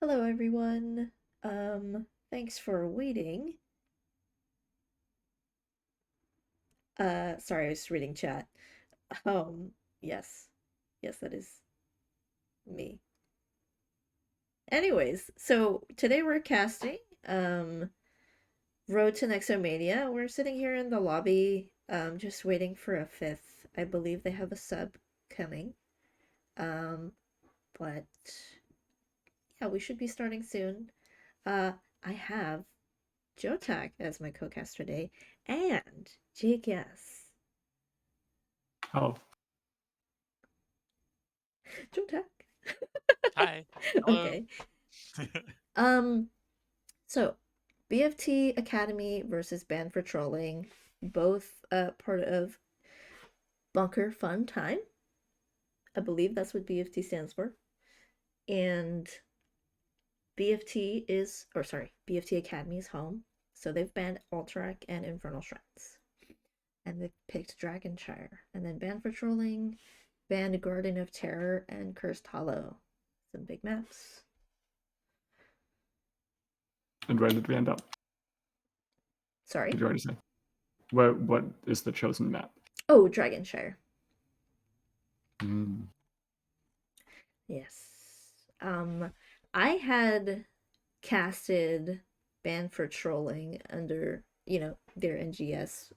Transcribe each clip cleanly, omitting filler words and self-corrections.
Hello everyone. Thanks for waiting. Sorry, I was reading chat. Um, yes. Yes, that is me. Anyways, so today we're casting Road to Nexomania. We're sitting here in the lobby, just waiting for a fifth. I believe they have a sub coming. Um, but yeah, we should be starting soon. I have Jotak as my co-cast today, and Jakeyaz. Oh, Jotak. Hi. Hello. Okay. Um, so BFT Academy versus Band for Trolling, both part of Bunker Fun Time. I believe that's what BFT stands for. And BFT is, or sorry, BFT Academy is home. So they've banned Alterac and Infernal Shrines. And they've picked Dragonshire. And then Band for Trolling, banned Garden of Terror, and Cursed Hollow. Some big maps. and where did we end up? Sorry. Did you already say? What is the chosen map? Oh, Dragonshire. Mm. Yes. I had casted Ban for Trolling under, their NGS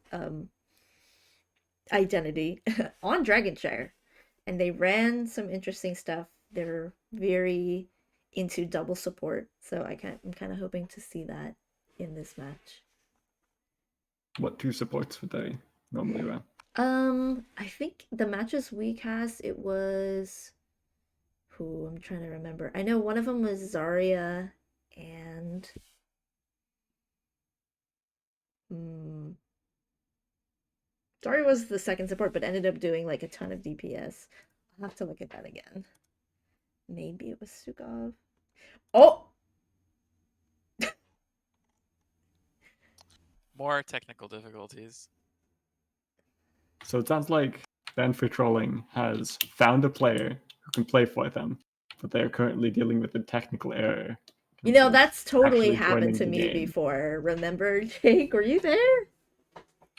identity on Dragonshire. And they ran some interesting stuff. They're very into double support, so I'm kind of hoping to see that in this match. What two supports would they normally run? I think the matches we cast, it was who I'm trying to remember. I know one of them was Zarya and Zarya was the second support, but ended up doing like a ton of DPS. I'll have to look at that again. Maybe it was Sukov. Oh, More technical difficulties. So it sounds like Band for Trolling has found a player who can play for them, but they are currently dealing with a technical error. that's totally Actually happened joining to the me game. before. Remember, Jake? Were you there?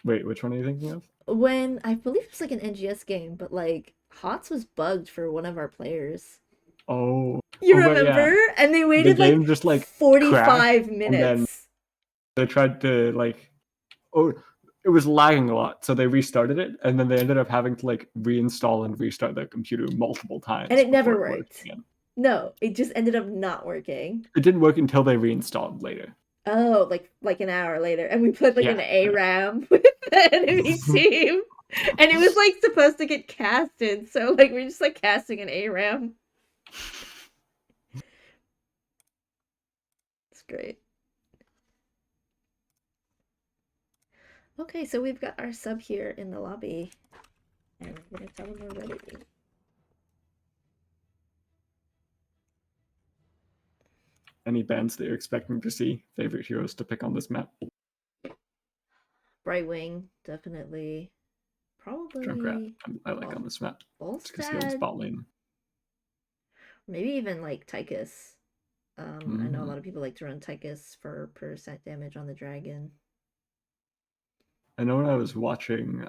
Wait, which one are you thinking of? When I believe it was like an NGS game, but like HOTS was bugged for one of our players. Oh, You right, yeah. remember? And they The waited like game just like 45 crashed, and then minutes. they tried to it was lagging a lot, so they restarted it, and then they ended up having to like reinstall and restart their computer multiple times And it before never it worked worked. again. No, it just ended up not working. It didn't work until they reinstalled later. Oh, like an hour later, and we played like an Yeah. ARAM with the enemy team, and it was like supposed to get casted, so like we're just like casting an ARAM. It's great. Okay, so we've got our sub here in the lobby, and I'm gonna tell them we're ready. Any bands that you're expecting to see, favorite heroes to pick on this map? Brightwing, definitely. Probably Junkrat, I like on this map. Because he owns Volstad. bot lane. Maybe even like Tychus. I know a Mm. lot of people like to run Tychus for percent damage on the dragon. I know when I was watching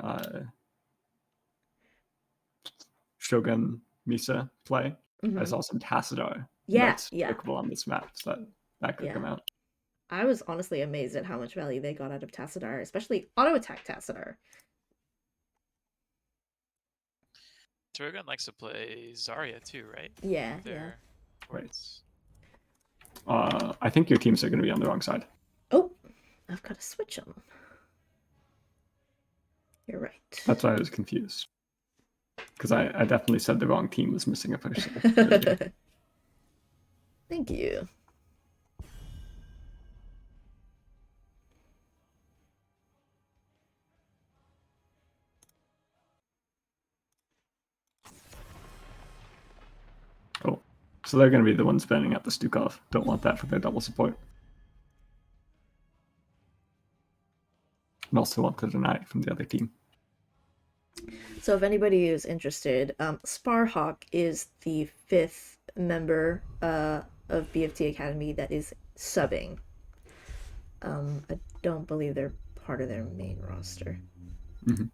Shogun Misa play, I saw some Tassadar. Yeah, That's yeah, pickable on this map, so that could come yeah. out. I was honestly amazed at how much value they got out of Tassadar, especially auto attack Tassadar. Turgon likes to play Zarya too, right? Yeah, yeah. Right. I think your teams are going to be on the wrong side. Oh, I've got to switch them. You're right. That's why I was confused. Because I definitely said the wrong team was missing a person. Thank you. Oh, so they're going to be the ones banning out the Stukov. Don't want that for their double support. And also want to deny it from the other team. So if anybody is interested, Sparhawk is the fifth member of BFT Academy that is subbing. I don't believe they're part of their main roster. Mm-hmm.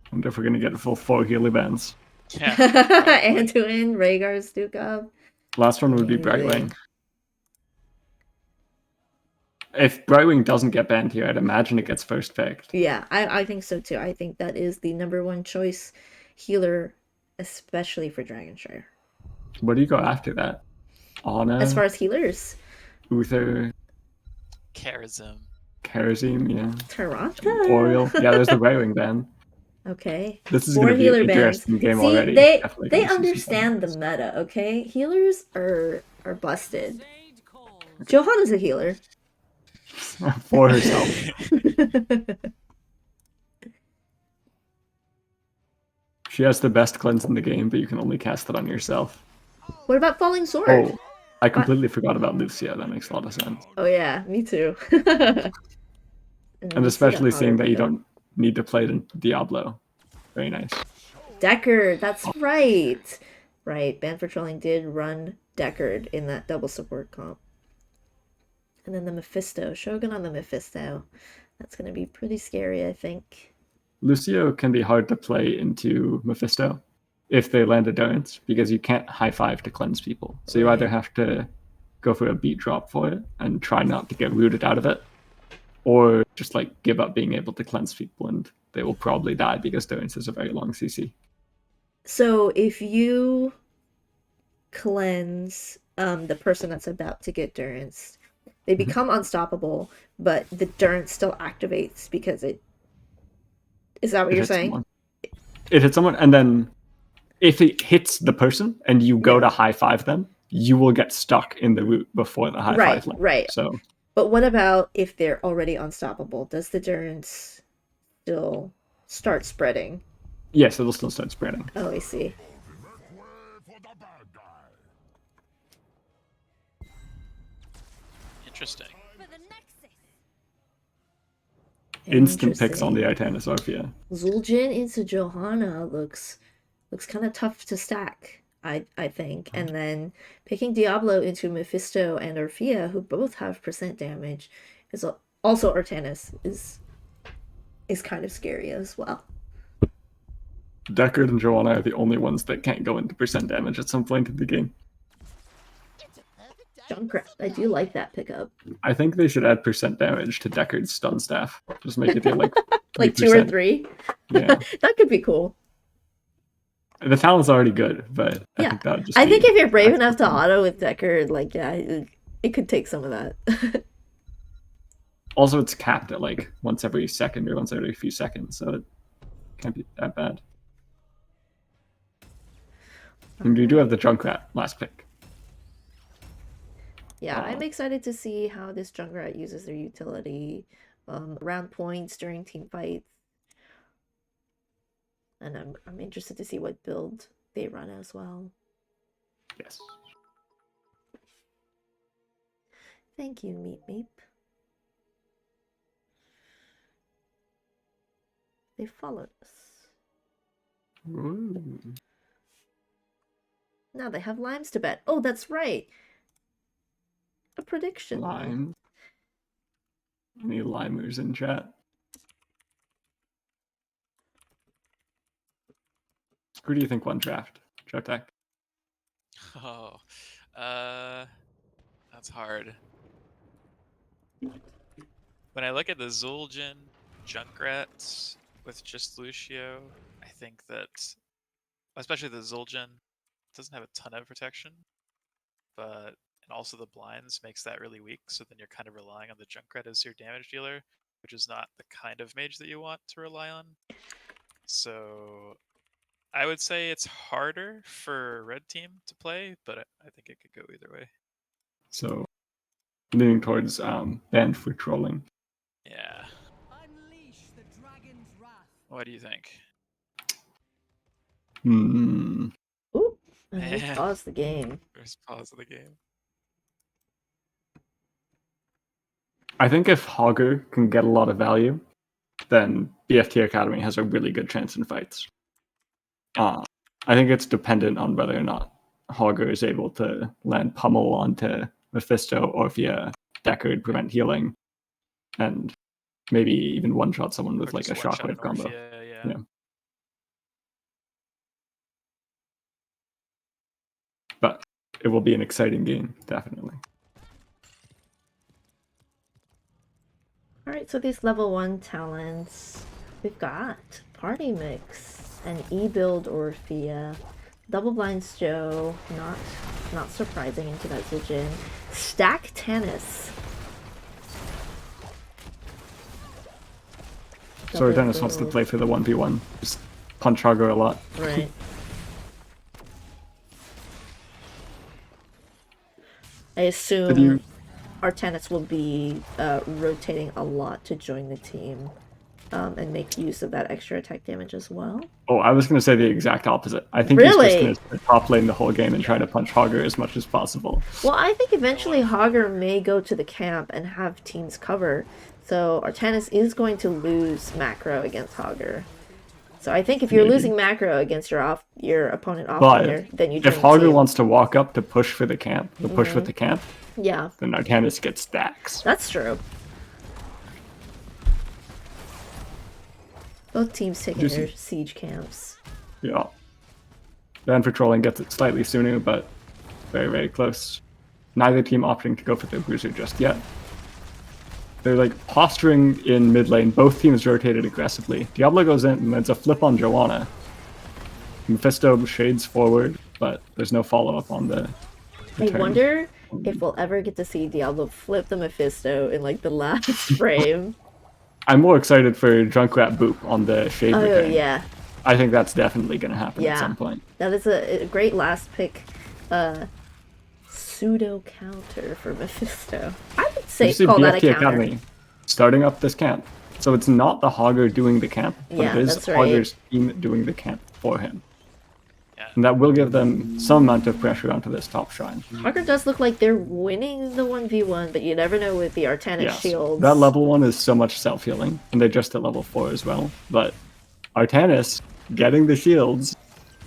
I wonder if we're gonna get a full 4 healer bands. Yeah. probably. Anduin, Rhaegar, Stukov. Last one would be Amazing. Brightwing. If Brightwing doesn't get banned here, I'd imagine it gets first picked. Yeah, I think so too. I think that is the number one choice healer, especially for Dragonshire. What do you go after that? Anna, As far as healers, Uther, Charism. Karazim, yeah. Taranta. Oriel. Yeah, there's the Brightwing band. Okay. This is 4 going to be healer an bands. interesting game See, already. they Definitely they gonna see some understand the fun meta. Okay, healers are busted. Johanna's a healer. ones. For herself. She has the best cleanse in the game, but you can only cast it on yourself. What about Falling Sword? Oh, I completely forgot about Lucia. That makes a lot of sense. Oh yeah, me too. And especially seeing that you don't need to play it in Diablo. Very nice. Deckard, that's right. Right, Band for Trolling did run Deckard in that double support comp. And then the Mephisto, Shogun on the Mephisto. That's going to be pretty scary, I think. Lucio can be hard to play into Mephisto if they land endurance, because you can't high five to cleanse people. So you either Right. have to go for a beat drop for it and try not to get rooted out of it, or just like give up being able to cleanse people and they will probably die because endurance is a very long CC. So if you cleanse the person that's about to get Durance, they become unstoppable, but the Durance still activates because it. Is that what you're saying? Someone. It hits someone, and then if it hits the person and you go to high five them, you will get stuck in the root before the high five land. Right. So, but what about if they're already unstoppable? Does the Durance still start spreading? yes, it'll still start spreading. Oh, I see. Interesting. Instant picks on the Artanis Orphea. Zul'jin into Johanna looks kind of tough to stack, I think. And then picking Diablo into Mephisto and Orphea, who both have percent damage, is also Artanis is kind of scary as well. Deckard and Joanna are the only ones that can't go into percent damage at some point in the game. Junkrat, I do like that pickup. I think they should add percent damage to Deckard's stun staff. Just make it do like 2 or 3. Yeah. That could be cool. The talent's already good, but Yeah. I think that would just I think be if you're brave enough to auto with Deckard, like it could take some of that. Also, it's capped at like once every second or once every few seconds, so it can't be that bad. And you do have the Junkrat last pick. Yeah, I'm excited to see how this Junkrat uses their utility around points during team fights. And I'm interested to see what build they run as well. Yes. Thank you, Meep Meep. They followed us. Ooh. Now they have limes to bet. Oh, that's right. A prediction. Lime. Any limers in chat? Who do you think won draft? Jotak? Oh, that's hard. When I look at the Zul'jin Junkrat with just Lucio, I think that, especially the Zul'jin, doesn't have a ton of protection, but and also the blinds makes that really weak. So then you're kind of relying on the Junkrat as your damage dealer, which is not the kind of mage that you want to rely on. So I would say it's harder for red team to play, but I think it could go either way. So leaning towards banned for trolling. Yeah. What do you think? Hmm. Ooh, and we pause the game. First pause of the game. I think if Hogger can get a lot of value, then BFT Academy has a really good chance in fights. I think it's dependent on whether or not Hogger is able to land pummel onto Mephisto or via Deckard prevent healing, and maybe even one-shot someone with Or like a just one-shot shockwave an combo. Orphea, Yeah. But it will be an exciting game, definitely. Alright, so these level 1 talents, we've got Party Mix, an E-build Orphea, Double Blinds Joe, not surprising into that Zijin, Stack Tannis. So Dennis wants to play for the 1v1, just punch Hogger a lot. Right. I assume Artanis will be rotating a lot to join the team and make use of that extra attack damage as well. Oh, I was going to say the exact opposite. I think he's just going to top lane the whole game and try to punch Hogger as much as possible. Well, I think eventually Hogger may go to the camp and have teams cover. So Artanis is going to lose macro against Hogger. So I think if you're losing macro against your opponent off laner, then you join if Hogger wants to walk up to push for the camp, the push with the camp, yeah, then Artanis gets stacks. That's true. Both teams taking their siege camps. Yeah. Van Patrolling gets it slightly sooner, but very, very close. Neither team opting to go for the bruiser just yet. They're like posturing in mid lane. Both teams rotated aggressively. Diablo goes in and it's a flip on Joanna. Mephisto shades forward, but there's no follow-up on the I wonder if we'll ever get to see Diablo flip the Mephisto in like the last frame. I'm more excited for Junkrat Boop on the shade return. Yeah. I think that's definitely going to happen at some point. That is a great last pick pseudo counter for Mephisto. I would say call that a counter. Academy starting up this camp. So it's not the Hogger doing the camp, but it is Hogger's team doing the camp for him. Yeah. And that will give them some amount of pressure onto this top shrine. Hogger does look like they're winning the 1v1, but you never know with the Artanis shields. That level 1 is so much self-healing, and they're just at level 4 as well. But Artanis getting the shields,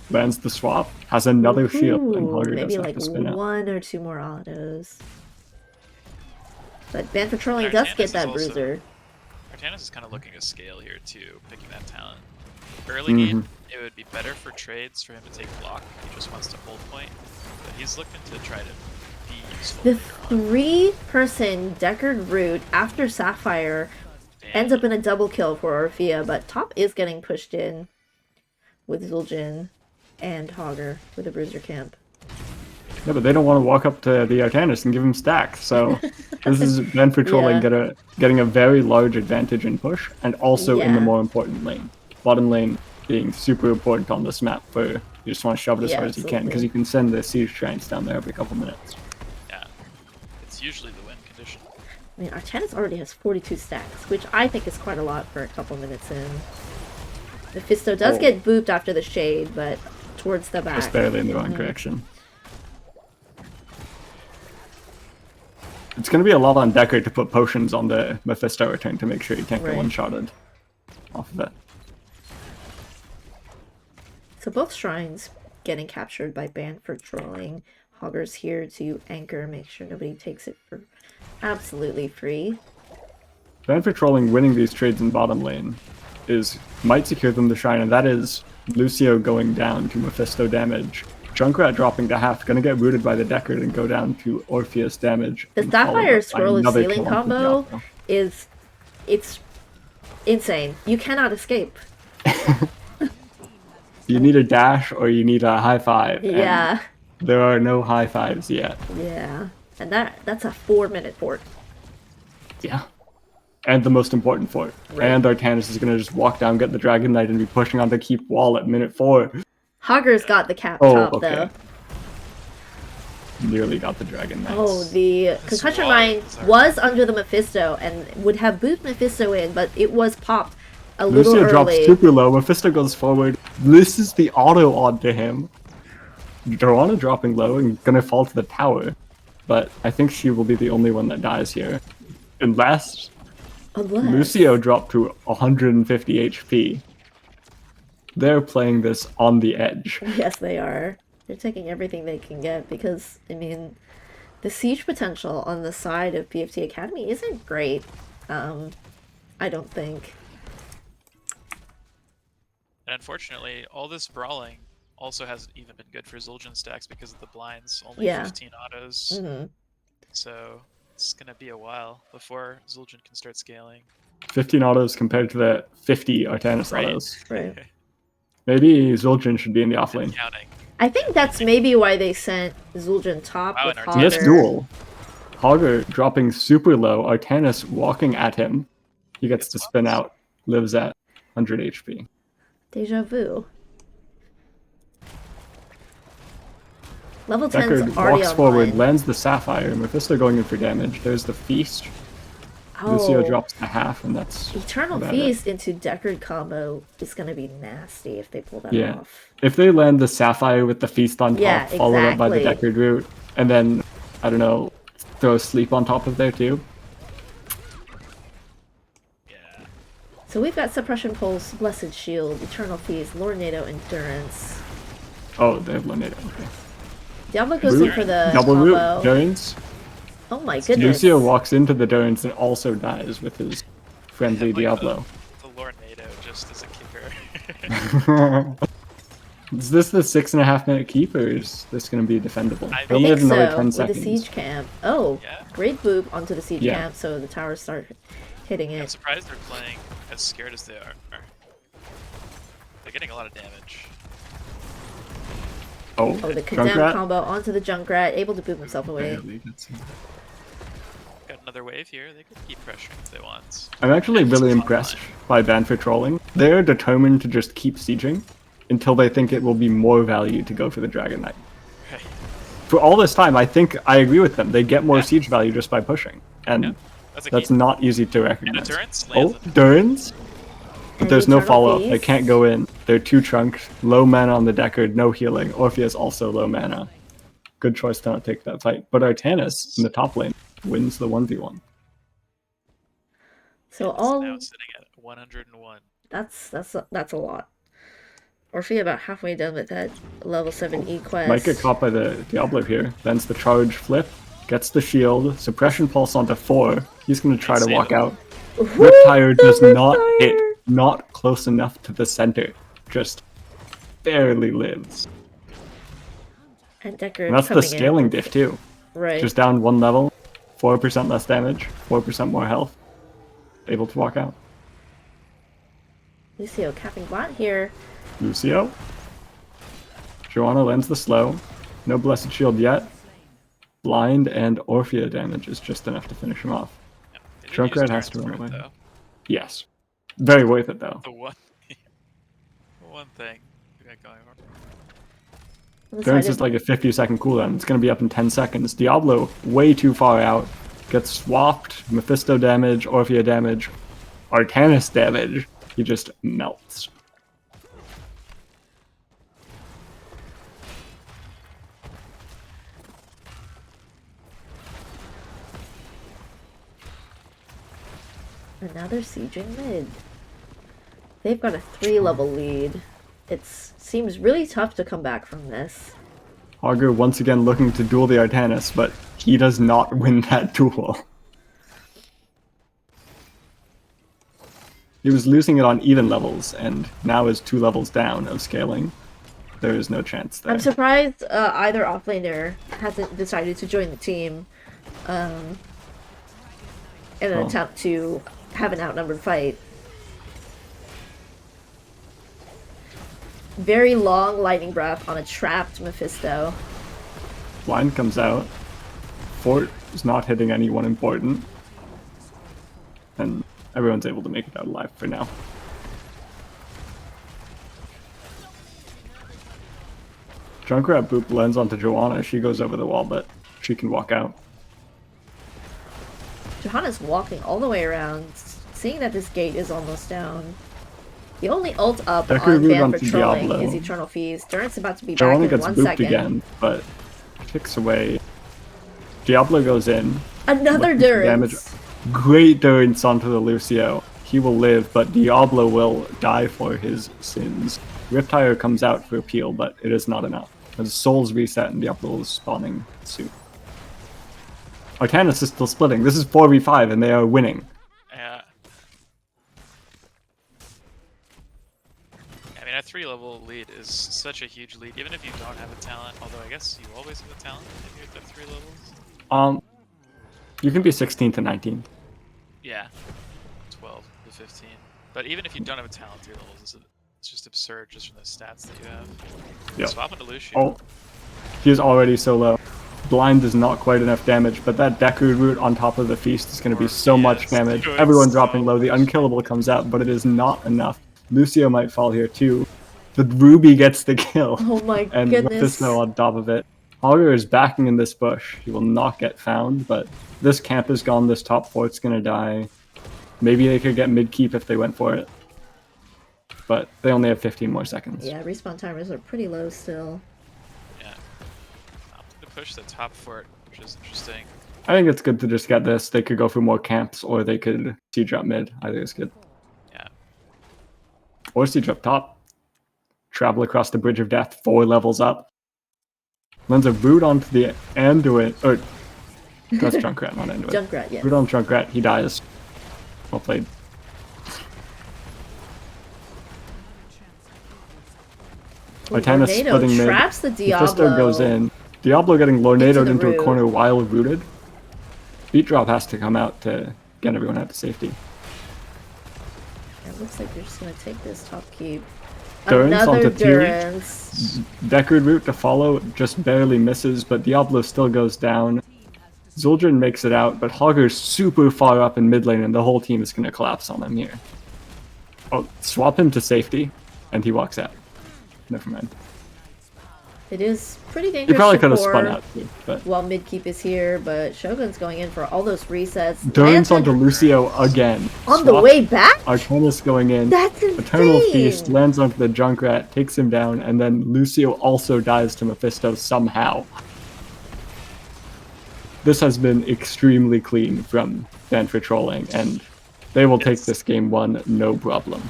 lands the swap, has another shield, and Hogger maybe doesn't like have to spin one or two more autos. But Van Patrolling does get that bruiser. Artanis is kind of looking to scale here too, picking that talent. Early game, it would be better for trades for him to take block. He just wants to hold point, but he's looking to try to be useful. The 3-person Deckard root after Sapphire ends up in a double kill for Orphea, but top is getting pushed in with Zul'jin and Hogger with a bruiser camp. Yeah, but they don't want to walk up to the Artanis and give him stacks, so this is Van Patrolling getting a very large advantage in push, and also in the more important lane. Bottom lane being super important on this map, where you just want to shove it as hard as you can, because you can send the siege giants down there every couple minutes. Yeah, it's usually the win condition. I mean, Artanis already has 42 stacks, which I think is quite a lot for a couple minutes in. Mephisto does get booped after the shade, but towards the back. Just barely in the wrong direction. It's going to be a lot on Deckard to put potions on the Mephisto return to make sure he can't get one-shotted off of it. So both shrines getting captured by Banned for trolling. Hogger's here to anchor, make sure nobody takes it for absolutely free. Banned for trolling winning these trades in bottom lane might secure them the shrine, and that is Lucio going down to Mephisto damage. Junkrat dropping to half, gonna get rooted by the Deckard and go down to Orpheus damage. The Sapphire Scroll of Ceiling combo it's insane. You cannot escape. You need a dash or you need a high five. Yeah. There are no high fives yet. Yeah. And that's a 4-minute fort. Yeah. And the most important fort. And Artanis is gonna just walk down, get the Dragon Knight, and be pushing on the keep wall at minute 4. Hogger's got the top, though. Nearly got the Dragon Knights. Oh, the Concussion Mine was under the Mephisto and would have booped Mephisto in, but it was popped a little early. Lucio drops super low, Mephisto goes forward. This is the auto onto him. Joanna dropping low and gonna fall to the tower. But I think she will be the only one that dies here. Unless Unless Lucio dropped to 150 HP. They're playing this on the edge. Yes, they are. They're taking everything they can get because, I mean, the siege potential on the side of BFT Academy isn't great. I don't think. And unfortunately, all this brawling also hasn't even been good for Zul'jin stacks because of the blinds. Only Yeah. 15 autos. Mm-hmm. So it's gonna be a while before Zul'jin can start scaling. 15 autos compared to the 50 Artanis Right. autos. Right. Maybe Zul'jin should be in the offlane. Counting. I think that's maybe why they sent Zul'jin top Wow, with and Hogger. Yes, duel. Hogger dropping super low. Artanis walking at him. He gets to spin out. Lives at 100 HP. Deja vu. Level 10's Deckard already walks forward, online. lands the Sapphire. Mephisto going in for damage. There's the Feast. Oh, Lucio drops the half, and that's Eternal about Feast into Deckard combo is gonna be nasty if they pull that Yeah. off. If they land the Sapphire with the Feast on top, Yeah, followed up by the exactly. Deckard route, and then, I don't know, throw Sleep on top of there too. Yeah. So we've got Suppression Pulse, Blessed Shield, Eternal Feast, Lornado, Endurance. Oh, they have Lornado. Okay. Diablo goes in for the Double combo. root, Durance. Oh my goodness. Lucio walks into the Durance and also dies with his friendly Like Diablo. The Lornado just as a kicker. Is this the 6.5 minute keep, or is this going to be defendable? I They only think have another so, 10 with seconds. the siege camp. Oh, Yeah. great boop onto the siege Yeah. camp, so the towers start hitting I'm it. surprised they're playing as scared as they are. They're getting a lot of damage. Oh, Oh, the condemn Junkrat. combo onto the Junkrat, able to boop himself away. Barely gets him. Got another wave here. They could keep pressuring if they want. I'm actually And this really is impressed online. by Ban for trolling. They're determined to just keep sieging until they think it will be more value to go for the Dragon Knight. Right. For all this time, I think I agree with them. They get more Yeah. siege value just by pushing, and Yeah. That's a that's key. not easy to And recognize. Endurance Oh, lands it. Durance? But And there's no Eternal follow-up. They Feast. can't go in. They're two trunks, low mana on the Deckard, no healing. Orpheus also low mana. Good choice to not take that fight. But Artanis in the top lane wins the 1v1. So It's all now sitting at 101. that's a lot. Orphea about halfway done with that level 7 E quest. Might get caught by the Diablo here. Lands the charge flip, gets the shield, suppression pulse onto 4. He's going to try to Insane. walk out. Woo! Riptire does not hit. Riptire! Not close enough to the center. Just barely lives. And Deckard And that's the coming in scaling with- diff too. Right. Just down one level, 4% less damage, 4% more health. Able to walk out. Lucio capping bot here. Lucio. Joanna lands the slow. No Blessed Shield yet. Blind and Orphea damage is just enough to finish him off. Yeah. They did Junkrat use has to Durance run for it, away. though. Yes. Very worth it though. The one, the one thing we got going on. On the Durance side is of- like a 50-second cooldown. It's going to be up in 10 seconds. Diablo way too far out. Gets swapped. Mephisto damage, Orphea damage, Artanis damage. He just melts. And now they're sieging mid. They've got a 3-level lead. It seems really tough to come back from this. Augur once again looking to duel the Artanis, but he does not win that duel. He was losing it on even levels, and now is 2 levels down of scaling. There is no chance there. I'm surprised either offlaner hasn't decided to join the team in an Oh. attempt to have an outnumbered fight. Very long lightning breath on a trapped Mephisto. Blind comes out. Fort is not hitting anyone important. And everyone's able to make it out alive for now. Junkrat Boop lands onto Joanna. She goes over the wall, but she can walk out. Johanna's walking all the way around, seeing that this gate is almost down. The only ult up Deckard on moved Ban onto for trolling Diablo. is Eternal Feast. Durant's about to be back Joanna in gets 1 booped second. again, but ticks away. Diablo goes in. Another Looking for damage. Durance. Great durance onto the Lucio. He will live, but Diablo will die for his sins. Riptire comes out for appeal, but it is not enough. As Souls reset and Diablo is spawning soon. Arcanus is still splitting. This is 4v5 and they are winning. Yeah. I mean, a 3-level lead is such a huge lead, even if you don't have a talent. Although I guess you always have a talent if you're at 3 levels. You can be 16 to 19. Yeah, 12 to 15. But even if you don't have a talent, 3 levels is it's just absurd just from the stats that you have. Yep. Swap into Lucio. Oh, he is already so low. Blind is not quite enough damage, but that Deku root on top of the feast is going to be so much damage. Everyone dropping low. The unkillable comes out, but it is not enough. Lucio might fall here too. The Ruby gets the kill. Oh my and goodness. Mephisto on top of it. Augur is backing in this bush. He will not get found, but this camp is gone. This top fort's going to die. Maybe they could get mid-keep if they went for it. But they only have 15 more seconds. Yeah, respawn timers are pretty low still. Yeah. I'm going to push the top fort, which is interesting. I think it's good to just get this. They could go for more camps, or they could siege up mid. I think it's good. Yeah. Or siege up top. Travel across the Bridge of Death, 4 levels up. Lends a root onto the Anduin. Or, that's Junkrat, not Anduin. Junkrat, yeah. Root on Junkrat, he dies. Well played. Arcanus splitting mid. Traps the Diablo. Mephisto goes in. Diablo getting Lornadoed into a corner while rooted. Beat drop has to come out to get everyone out to safety. It looks like they're just gonna take this top keep. Durance Another onto Durance. Deckard route to follow just barely misses, but Diablo still goes down. Zul'jin makes it out, but Hogger's super far up in mid lane, and the whole team is going to collapse on him here. Oh, swap him to safety, and he walks out. Never mind. It is pretty dangerous. He probably could have spun out too, but while mid keep is here, but Shogun's going in for all those resets. Durance onto Lucio again. On the way back? Arcanus going in. That's insane. Eternal Feast lands onto the Junkrat, takes him down, and then Lucio also dies to Mephisto somehow. This has been extremely clean from Ban for trolling, and they will take this game 1 no problem.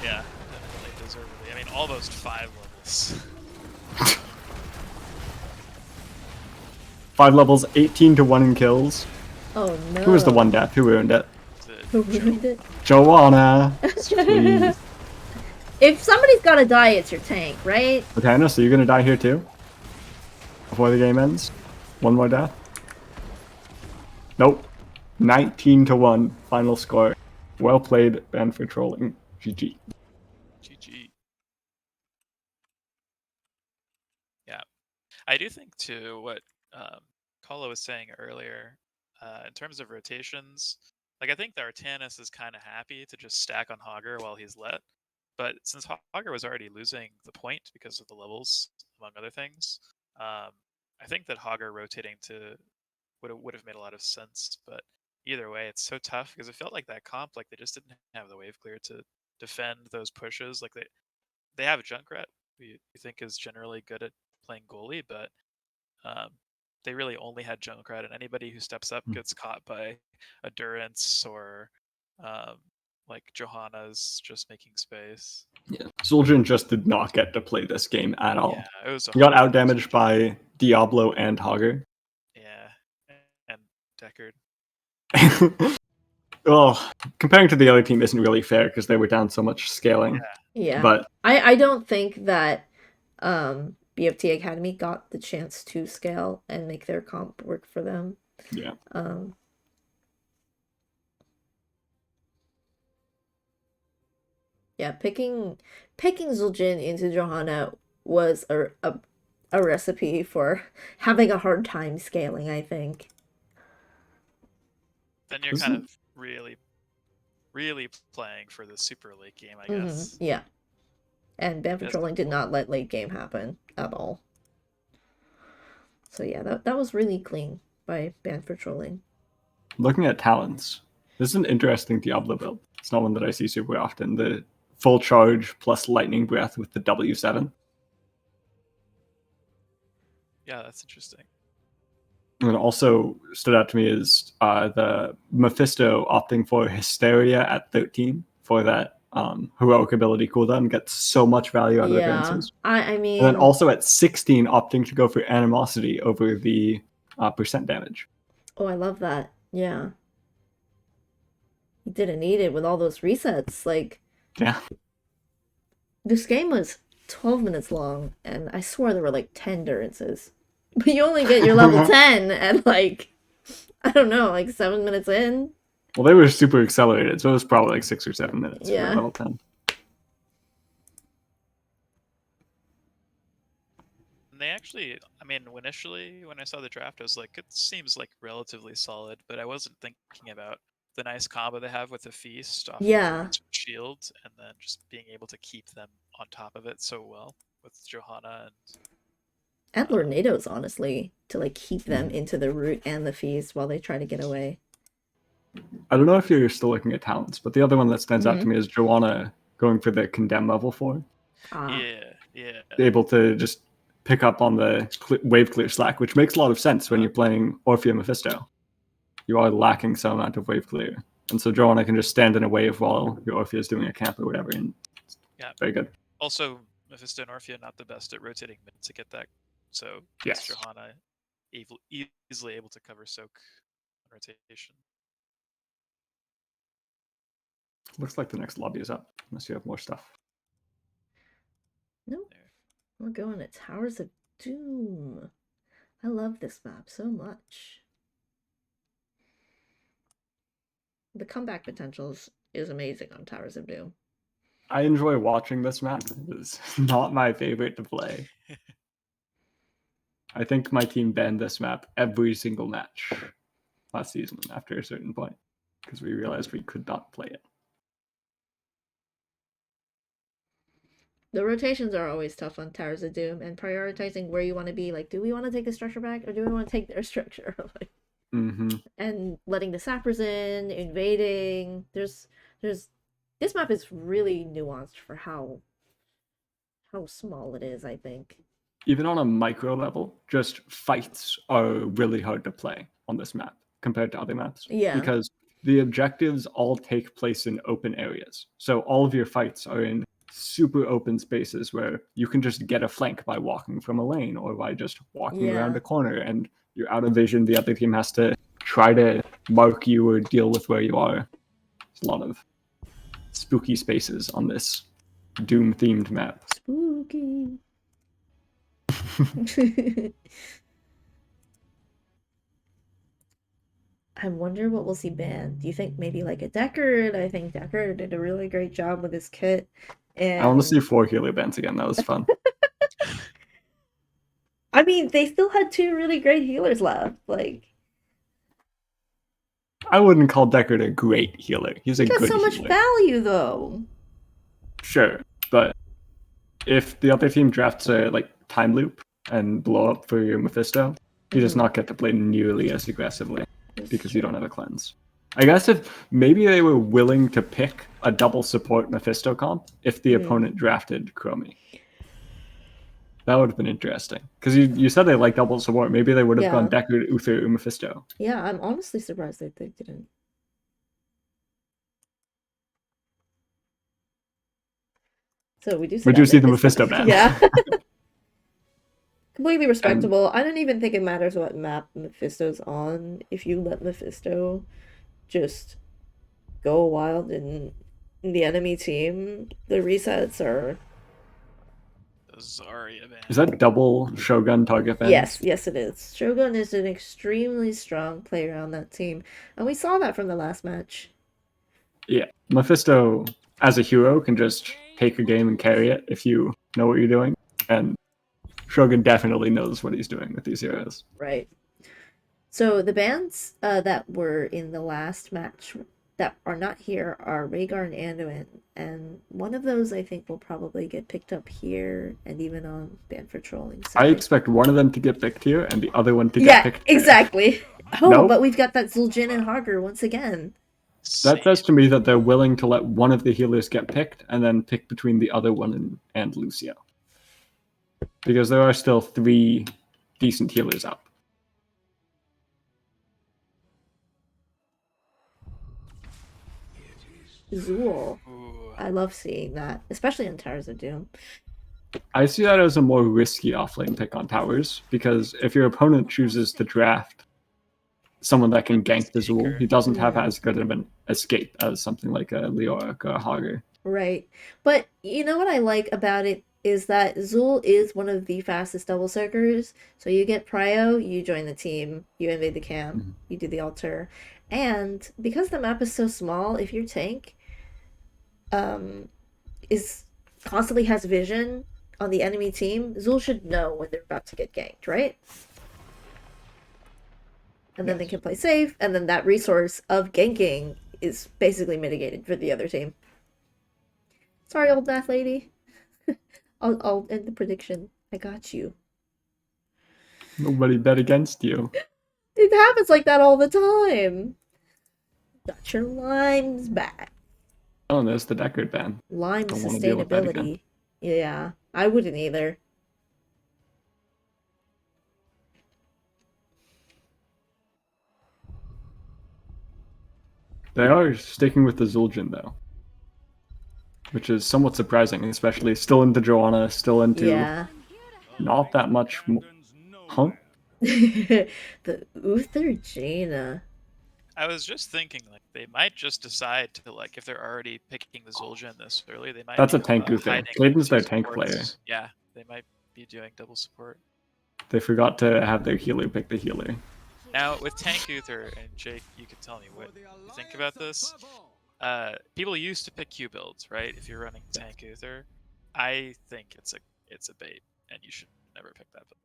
Yeah, definitely deservedly. I mean, almost 5 levels. 5 levels, 18 to 1 in kills. Oh no. Who was the one death? Who ruined it? Who ruined it? Joanna. Please. If somebody's gotta die, it's your tank, right? Okay, I know, so you're gonna die here too? Before the game ends? One more death? Nope. 19 to 1. Final score. Well played, Ban for trolling. GG. GG. Yeah. I do think, too, what Kala was saying earlier, in terms of rotations, like, I think the Artanis is kind of happy to just stack on Hogger while he's lit. But since Hogger was already losing the point because of the levels, among other things, I think that Hogger rotating to would have made a lot of sense. But either way, it's so tough because it felt like that comp, like they just didn't have the wave clear to defend those pushes. Like they have a Junkrat, who you think is generally good at playing goalie, but they really only had Junkrat, and anybody who steps up gets caught by a Durance or like Johanna's just making space. Yeah. Zul'jin just did not get to play this game at all. Yeah, it was he got outdamaged by Diablo and Hogger. Yeah, and Deckard. Well, comparing to the other team isn't really fair because they were down so much scaling. Yeah. But I don't think that BFT Academy got the chance to scale and make their comp work for them. Yeah. Yeah, picking Zul'jin into Johanna was a recipe for having a hard time scaling, I think. Then you're kind of really playing for the super late game, I guess. Yeah. And Ban for trolling did not let late game happen at all. So yeah, that was really clean by Ban for trolling. Looking at talents, this is an interesting Diablo build. It's not one that I see super often. The full charge plus lightning breath with the W7. Yeah, that's interesting. And also stood out to me is the Mephisto opting for Hysteria at 13 for that heroic ability cooldown. Gets so much value out of Yeah. advances. I And then mean, also at 16 opting to go for Animosity over the percent damage. oh, I love that. Yeah. You didn't need it with all those resets. Like, Yeah. this game was 12 minutes long, and I swore there were like 10 durances. But you only get your level 10 at like, I don't know, like 7 minutes in. Well, they were super accelerated, so it was probably like 6 or 7 minutes for Yeah. level 10. And they actually, I mean, initially when I saw the draft, I was like, it seems like relatively solid, but I wasn't thinking about the nice combo they have with the feast off Yeah. of shield, and then just being able to keep them on top of it so well with Johanna And and Lornado's, honestly, to like keep them into the root and the feast while they try to get away. I don't know if you're still looking at talents, but the other one that stands out to Mhm. me is Joanna going for the Condemn level 4. Ah. yeah. Able to just pick up on the wave clear slack, which makes a lot of sense when you're playing Orphea Mephisto. You are lacking some amount of wave clear. And so Joanna can just stand in a wave while your Orphea is doing a camp or whatever. And Yeah. very good. Also, Mephisto and Orphea not the best at rotating mid to get that. So Yes. Johanna easily able to cover soak on rotation. Looks like the next lobby is up, unless you have more stuff. Nope. We're going to Towers of Doom. I love this map so much. The comeback potential is amazing on Towers of Doom. I enjoy watching this map. It's not my favorite to play. I think my team banned this map every single match last season after a certain point because we realized we could not play it. The rotations are always tough on Towers of Doom, and prioritizing where you want to be. Like, do we want to take the structure back, or do we want to take their structure? And letting the sappers in, invading. There's this map is really nuanced for how small it is, I think. Even on a micro level, just fights are really hard to play on this map compared to other maps. Yeah. Because the objectives all take place in open areas. So all of your fights are in super open spaces where you can just get a flank by walking from a lane or by just walking around a corner and you're out of vision. The other team has to try to mark you or deal with where you are. There's a lot of spooky spaces on this Doom themed map. Spooky. I wonder what we'll see banned. Do you think maybe like a Deckard? I think Deckard did a really great job with his kit. And I want to see 4 healer bans again. That was fun. I mean, they still had 2 really great healers left. Like, I wouldn't call Deckard a great healer. He's a he got good so much healer. value though. Sure, but if the other team drafts a like time loop and blow up for your Mephisto, he does not get to play nearly as aggressively because you don't have a cleanse. I guess if maybe they were willing to pick a double support Mephisto comp if the opponent drafted Chromie. That would have been interesting. Because you said they like double support. Maybe they would have gone Deckard, Uther, Mephisto. Yeah, I'm honestly surprised that they didn't. So we do see the Mephisto ban. Yeah. Completely respectable. I don't even think it matters what map Mephisto's on. If you let Mephisto just go wild in the enemy team, the resets are... Zarya ban. Is that double Shogun target ban? Yes, it is. Shogun is an extremely strong player on that team, and we saw that from the last match. Yeah, Mephisto as a hero can just take a game and carry it if you know what you're doing, and Shogun definitely knows what he's doing with these heroes. Right. So the bans that were in the last match that are not here are Rhaegar and Anduin, and one of those I think will probably get picked up here and even on ban for trolling. So I expect one of them to get picked here and the other one to get picked there. Exactly. Oh, Nope. But we've got that Zul'jin and Hagar once again. That says to me that they're willing to let one of the healers get picked and then pick between the other one and Lucio. Because there are still 3 decent healers up. Zool. Ooh. I love seeing that, especially in Towers of Doom. I see that as a more risky offlane pick on towers, because if your opponent chooses to draft someone that can Like gank the Zool, Seeker. he doesn't have Yeah. as good of an escape as something like a Leoric or a Hogger. Right. But you know what I like about it is that Zool is one of the fastest double circers. So you get prio, you join the team, you invade the camp, Mhm. you do the altar. And because the map is so small, if your tank um is constantly has vision on the enemy team, Zool should know when they're about to get ganked, right? And then they Yes. can play safe, and then that resource of ganking is basically mitigated for the other team. Sorry, old math lady. I'll end the prediction. I got you. Nobody bet against you. It happens like that all the time. Got your limes back. Oh, there's the Deckard ban. Lime Don't want to deal with that again. sustainability. Yeah, I wouldn't either. They are sticking with the Zul'jin though, which is somewhat surprising, especially still into Joanna, still into Yeah. not that much. Huh? The Uther Jaina. I was just thinking, like, they might just decide to, like, if they're already picking the Zul'jin this early, they might That's be a tank Uther. hiding Caden's two their tank player. supports. Yeah, they might be doing double support. They forgot to have their healer pick the healer. Now, with tank Uther, and Jake, you can tell me what you think about this. People used to pick Q builds, right? If you're running tank Uther, I think it's a bait, and you should never pick that build.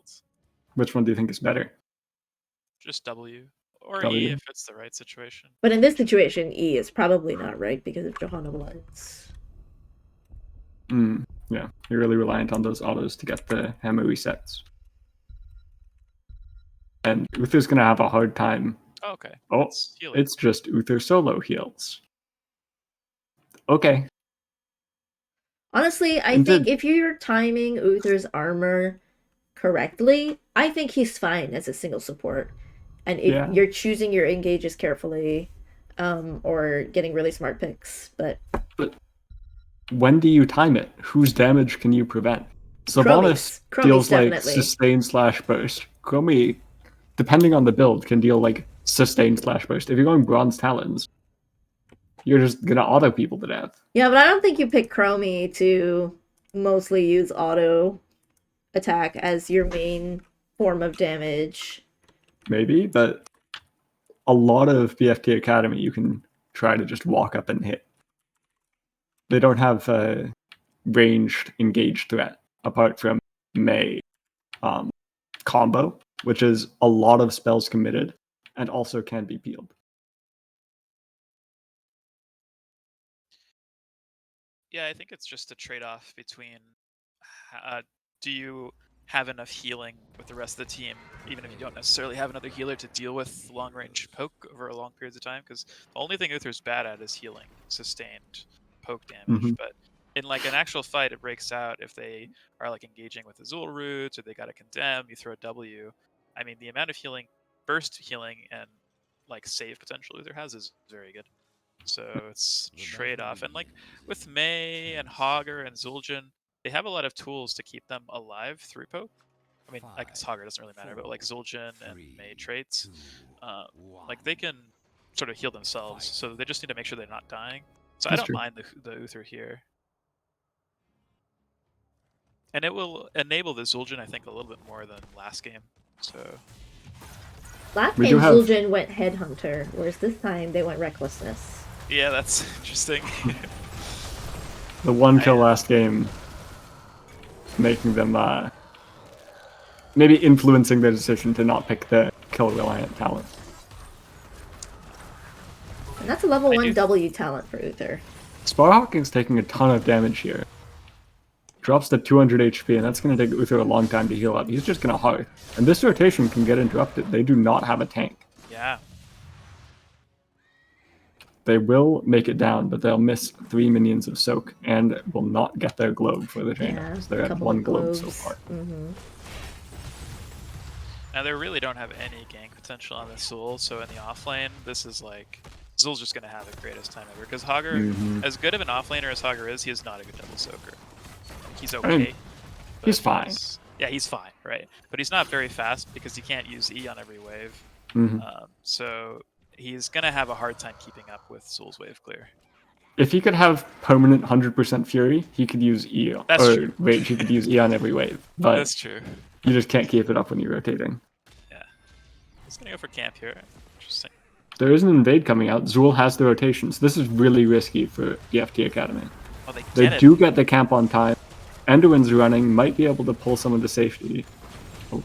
Which one do you think is better? Just W or E W. if it's the right situation. But in this situation, E is probably not right because of Johanna Bloods. Yeah, you're really reliant on those autos to get the hammer resets. And Uther's gonna have a hard time. Oh, okay. Oh, it's just Uther solo heals. Okay. Honestly, I think if you're timing Uther's armor correctly, I think he's fine as a single support. And if you're choosing your engages carefully, or getting really smart picks, but when do you time it? Whose damage can you prevent? Sylvanas deals like sustain/burst. Chromie, depending on the build, can deal like sustain/burst. If you're going bronze talons, you're just gonna auto people to death. Yeah, but I don't think you pick Chromie to mostly use auto attack as your main form of damage. Maybe, but a lot of BFT Academy you can try to just walk up and hit. They don't have a ranged engaged threat apart from May combo, which is a lot of spells committed and also can be peeled. Yeah, I think it's just a trade-off between do you have enough healing with the rest of the team, even if you don't necessarily have another healer to deal with long-range poke over a long periods of time, because the only thing Uther's bad at is healing, sustained poke damage. But in like an actual fight, it breaks out if they are like engaging with Azul roots or they got to condemn, you throw a W. I mean, the amount of healing, burst healing, and like save potential Uther has is very good. So it's trade-off. And like with May and Hogger and Zul'jin, they have a lot of tools to keep them alive through poke. I mean, I guess Hogger doesn't really matter, but like Zul'jin and May traits, like they can sort of heal themselves, so they just need to make sure they're not dying. So I don't mind the Uther here. And it will enable the Zul'jin, I think, a little bit more than last game. So last game Zul'jin went Headhunter, whereas this time they went Recklessness. Yeah, that's interesting. The one kill last game making them maybe influencing their decision to not pick the kill reliant talent. And that's a level 1 W talent for Uther. Sparhawking's taking a ton of damage here. Drops to 200 HP, and that's going to take Uther a long time to heal up. He's just going to heart. And this rotation can get interrupted. They do not have a tank. Yeah. They will make it down, but they'll miss 3 minions of soak and will not get their globe for the Jaina. Yeah, they're at 1 globe so far. Now they really don't have any gank potential on the Soul, so in the offlane, this is like Zul's just gonna have the greatest time ever because Hogger, as good of an offlaner as Hogger is, he is not a good double soaker. He's okay. I mean, he's fine. Yeah, he's fine, right? But he's not very fast because he can't use E on every wave. So he's gonna have a hard time keeping up with Zul's wave clear. If he could have permanent 100% Fury, he could use E. That's true. Rage, he could use E on every wave. But that's true. You just can't keep it up when you're rotating. Yeah. He's gonna go for camp here. Interesting. There is an invade coming out. Zul has the rotations. This is really risky for BFT Academy. Well, they do get the camp on time. Enderwin's running, might be able to pull someone to safety. Oh.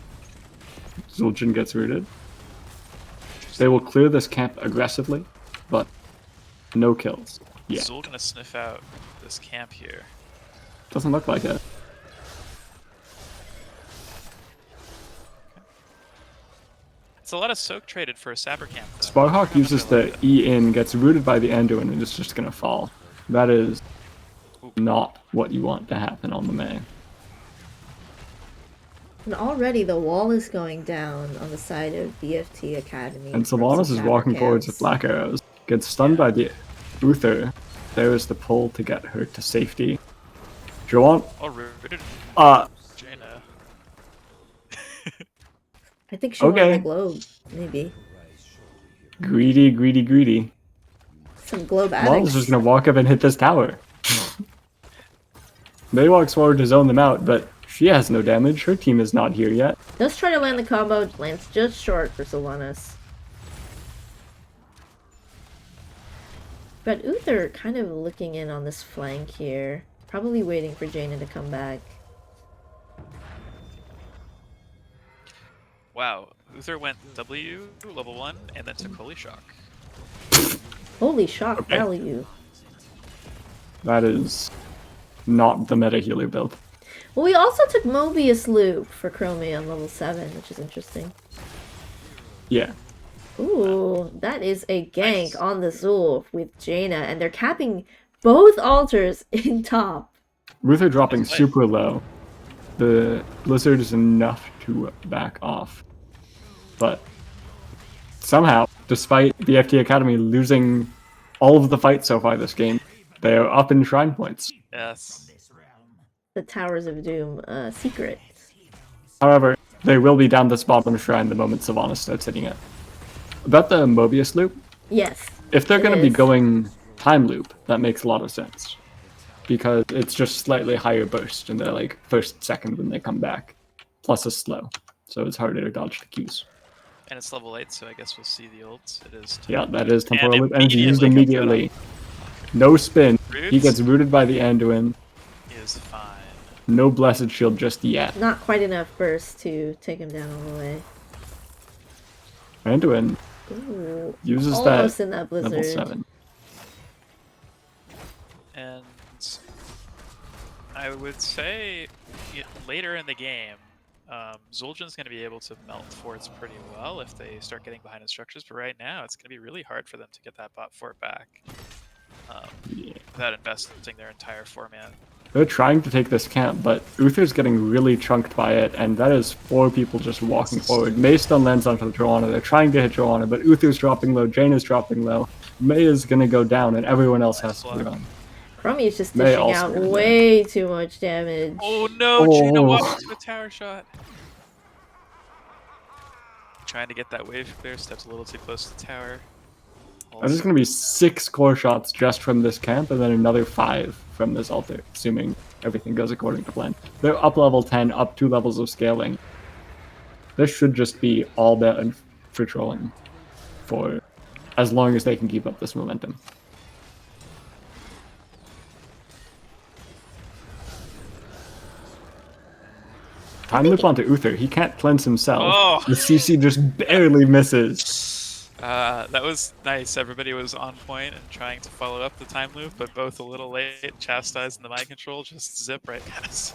Zul'jin gets rooted. They will clear this camp aggressively, but no kills. Yeah. Zul gonna sniff out this camp here. Doesn't look like it. It's a lot of soak traded for a Sapper camp. Sparhawk uses the E in, gets rooted by the Enderwin, and is just gonna fall. That is not what you want to happen on the Mei. And already the wall is going down on the side of BFT Academy. And Sylvanas is walking forwards with black arrows. Gets stunned by the Uther. There is the pull to get her to safety. Joanne. Jaina. I think she won the globe, maybe. Greedy, greedy, greedy. Some globe addicts. Sylvanas is just gonna walk up and hit this tower. They walks forward to zone them out, but she has no damage. Her team is not here yet. Does try to land the combo, lands just short for Sylvanas. But Uther kind of looking in on this flank here. Probably waiting for Jaina to come back. Wow, Uther went W, level 1, and then took Holy Shock. Holy Shock value. That is not the meta healer build. Well, we also took Mobius Loop for Chromie on level 7, which is interesting. Yeah. Ooh, that is a gank on the Zul with Jaina, and they're capping both altars in top. Uther dropping super low. The Blizzard is enough to back off. But somehow, despite BFT Academy losing all of the fights so far this game, they are up in shrine points. Yes. The Towers of Doom secret. However, they will be down this bottom shrine the moment Sylvanas starts hitting it. About the Mobius loop? Yes. If they're going to be going time loop, that makes a lot of sense. Because it's just slightly higher burst, and they're like first, second when they come back. Plus a slow. So it's harder to dodge the Qs. And it's level 8, so I guess we'll see the ult. It is. Yeah, that is temporal loop, and it's used immediately. No spin. Roots? He gets rooted by the Anduin. He is fine. No blessed shield just yet. Not quite enough burst to take him down all the way. Anduin uses almost that, in that blizzard. level 7. And I would say later in the game, Zul'jin's going to be able to melt forts pretty well if they start getting behind instructions, but right now it's going to be really hard for them to get that bot fort back without investing their entire 4-man. They're trying to take this camp, but Uther's getting really chunked by it, and that is 4 people just walking forward. Mei stun lands onto Joanna. They're trying to hit Joanna, but Uther's dropping low, Jaina's dropping low. Mei is going to go down, and everyone else has to run. Chromie is just dishing out way too much damage. Oh no, Jaina walked into a tower shot. Trying to get that wave clear, steps a little too close to the tower. There's going to be 6 core shots just from this camp, and then another 5 from this altar, assuming everything goes according to plan. They're up level 10, up 2 levels of scaling. This should just be all bad for trolling for as long as they can keep up this momentum. Time loop onto Uther. He can't cleanse himself. Oh. The CC just barely misses. That was nice. Everybody was on point and trying to follow up the time loop, but both a little late. Chastised in the mind control, just zip right past.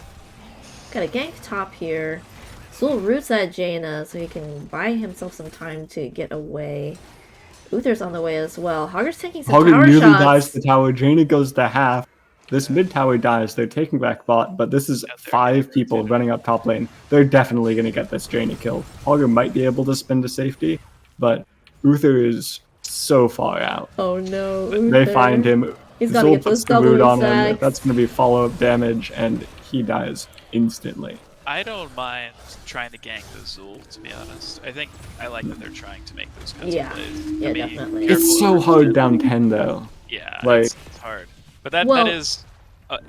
Got a gank top here. Zul roots at Jaina so he can buy himself some time to get away. Uther's on the way as well. Hogger's taking some tower nearly shots. dies the tower. Jaina goes to half. This mid tower dies. They're taking back bot, but this is 5 people running up top lane. They're definitely going to get this Jaina kill. Hogger might be able to spin to safety, but Uther is so far out. Oh no, They find Uther. him. He's gotta Zul get puts those the root W on him. sacks. That's going to be follow-up damage, and he dies instantly. I don't mind trying to gank the Zul, to be honest. I think I like that they're trying to make those cuts Yeah. of plays. Yeah, I mean, definitely. careful It's so over hard Zul. down 10, though. Yeah, Like- it's hard. But that Well- is,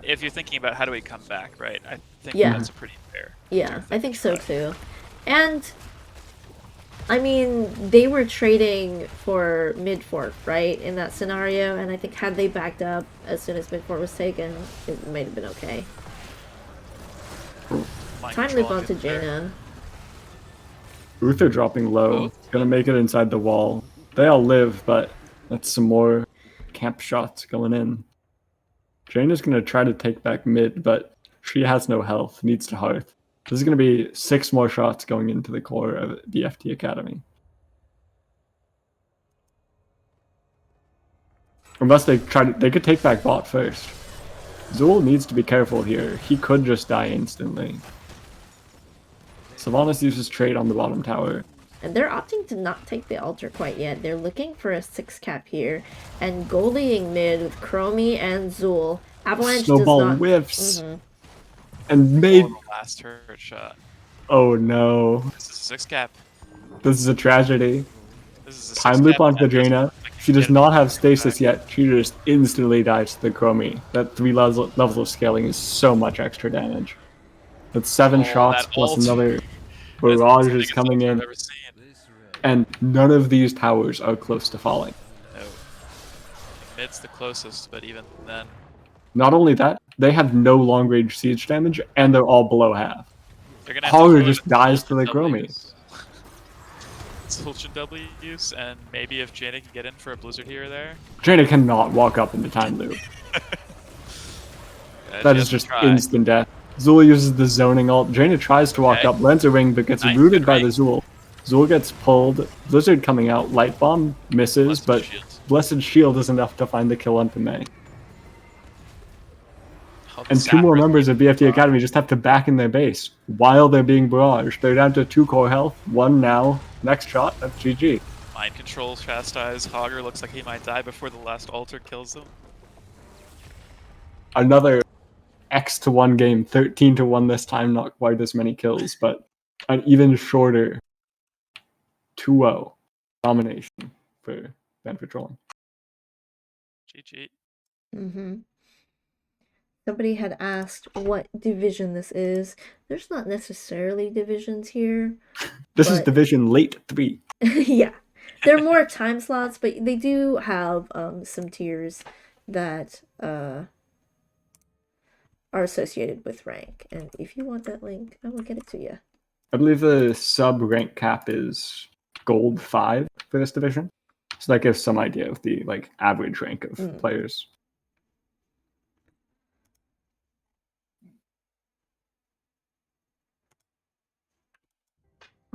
if you're thinking about how do we come back, right? I think Yeah. that's a pretty fair. Yeah, I think so try. too. And I mean, they were trading for mid fort, right, in that scenario, and I think had they backed up as soon as mid fort was taken, it might have been okay. Mind Time control loop onto engine there. Jaina. Uther dropping low. Gonna make it inside the wall. They all live, but that's some more camp shots going in. Jaina's gonna try to take back mid, but she has no health. Needs to hearth. This is gonna be 6 more shots going into the core of BFT Academy. Unless they could take back bot first. Zul needs to be careful here. He could just die instantly. Sylvanas uses trade on the bottom tower. And they're opting to not take the altar quite yet. They're looking for a 6 cap here, and goalying mid with Chromie and Zul. Avalanche Snowball does not. whiffs. Mhm. And made. Oh, the last turret shot. Oh no. This is a 6 cap. This is a tragedy. This is a Time 6 loop cap, onto the and this Jaina. looks like She you does get not it have stasis back. yet. She just instantly dies to the Chromie. That 3 levels of scaling is so much extra damage. That's 7 Oh, shots that plus ult. another That's the barrage is biggest coming ultra in. I've ever seen. And none of these towers are close to falling. No. Mid's the closest, but even then. Not only that, they have no long range siege damage, and they're all below half. They're gonna have Hogger to throw just it dies to Sultan the Chromie. W's. Sultan W's, and maybe if Jaina can get in for a blizzard here or there. Jaina cannot walk up into time loop. She That has is to just try. instant death. Zul uses the zoning ult. Jaina tries to walk Okay. up, lands a ring, but gets Nice, rooted good by ring. the Zul. Zul gets pulled. Blizzard coming out. Light bomb misses, Blessed but shield. Blessed Shield is enough to find the kill on May. Help And 2 more Sapphire. members of BFT Academy just have to back in their base while they're being barraged. They're down to 2 core health. 1 now. Next shot. That's GG. Mind control, chastise. Hogger looks like he might die before the last altar kills him. Another X to 1 game. 13 to 1 this time. Not quite as many kills, but an even shorter 2-0 domination for Ben Patrolling. GG. Mm-hmm. Somebody had asked what division this is. There's not necessarily divisions here. This is But- Division Late 3. Yeah. There are more time slots, but they do have some tiers that are associated with rank. And if you want that link, I will get it to you. I believe the sub rank cap is Gold 5 for this division. So that gives some idea of the average rank of players.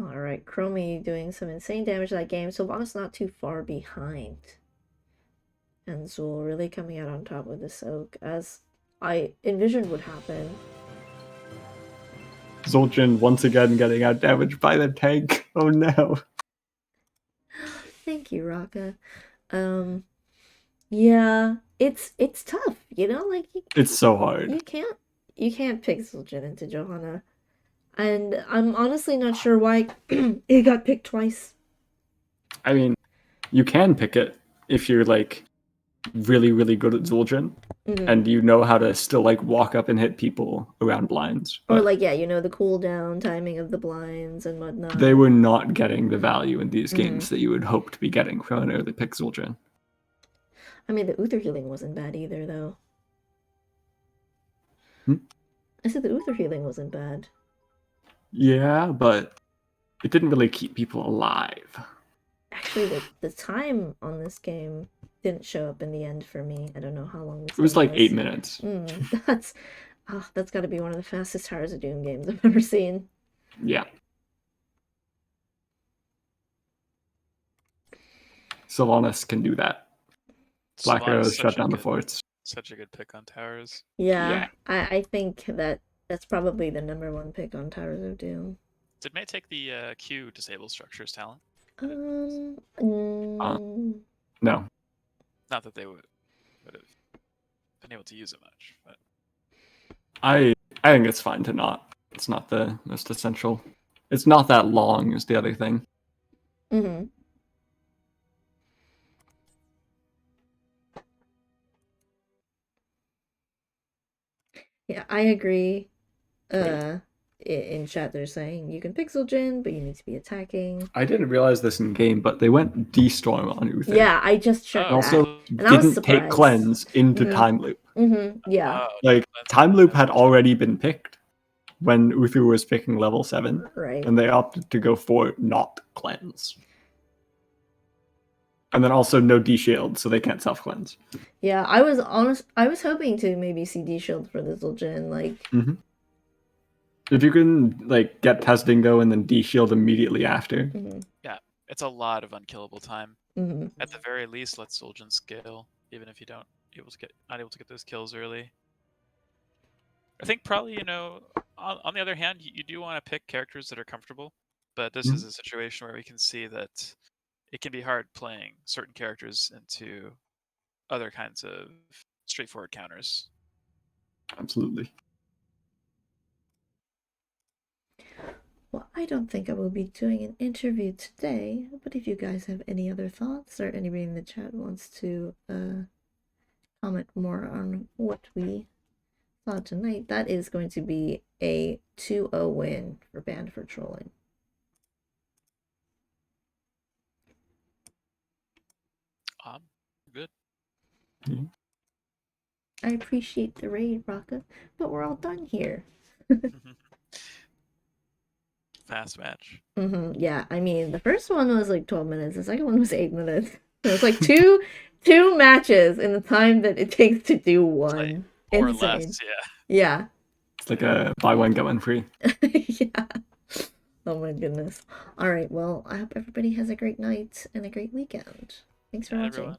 Alright, Chromie doing some insane damage that game. Sylvanas not too far behind. And Zul really coming out on top with the soak, as I envisioned would happen. Zul'jin once again getting out damaged by the tank. Oh no. Thank you, Raka. Yeah, it's tough, you know, like It's so hard. you can't pick Zul'jin into Johanna. And I'm honestly not sure why it got picked twice. I mean, you can pick it if you're really, really good at Zul'jin and you know how to still walk up and hit people around blinds. Or But yeah, you know, the cooldown timing of the blinds and whatnot. they were not getting the value in these games that you would hope to be getting from an early pick Zul'jin. I mean, the Uther healing wasn't bad either, though. I said the Uther healing wasn't bad. Yeah, but it didn't really keep people alive. Actually, the time on this game didn't show up in the end for me. I don't know how long this It was game 8 minutes. That's got to be one of the fastest Towers of Doom games I've ever seen. Yeah. Sylvanas can do that. Black Sylvanas Arrows is shut such a down the good- forts. Such a good pick on towers. Yeah. I think that's probably the #1 pick on Towers of Doom. Did May take the Q disable structures talent? Mm, No, Not that they would have been able to use it much, but I think it's fine to not. It's not the most essential. It's not that long is the other thing. Mm-hmm. Yeah, I agree. In chat they're saying you can pixel Jin, but you need to be attacking. I didn't realize this in game, but they went D-Storm on Uther. Yeah, I just checked And also really? and I was didn't take surprised. cleanse into Mhm. time loop. Yeah. Like time loop had already been picked when Uther was picking level 7, Right. and they opted to go for not cleanse. And then also no D shield, so they can't self cleanse. Yeah, I was hoping to maybe see D shield for the Zul'jin, like If you can like get Tasdingo and then D shield immediately after. Yeah, it's a lot of unkillable time. Mm-hmm. At the very least, let Zul'jin scale, even if you not able to get those kills early. I think probably, on the other hand, you do want to pick characters that are comfortable, but this is a situation where we can see that it can be hard playing certain characters into other kinds of straightforward counters. Absolutely. Well, I don't think I will be doing an interview today, but if you guys have any other thoughts or anybody in the chat wants to comment more on what we saw tonight, that is going to be a 2-0 win for Banned for Trolling. Good. Mm-hmm. I appreciate the raid, Raka, but we're all done here. Fast match. Yeah, I mean, the first one was like 12 minutes, the second one was 8 minutes. So it's like two matches in the time that it takes to do one. Or Insane. less, yeah. Yeah. It's like a buy one, get one free. Yeah. Oh my goodness. All right, well, I hope everybody has a great night and a great weekend. Thanks for watching. Everyone.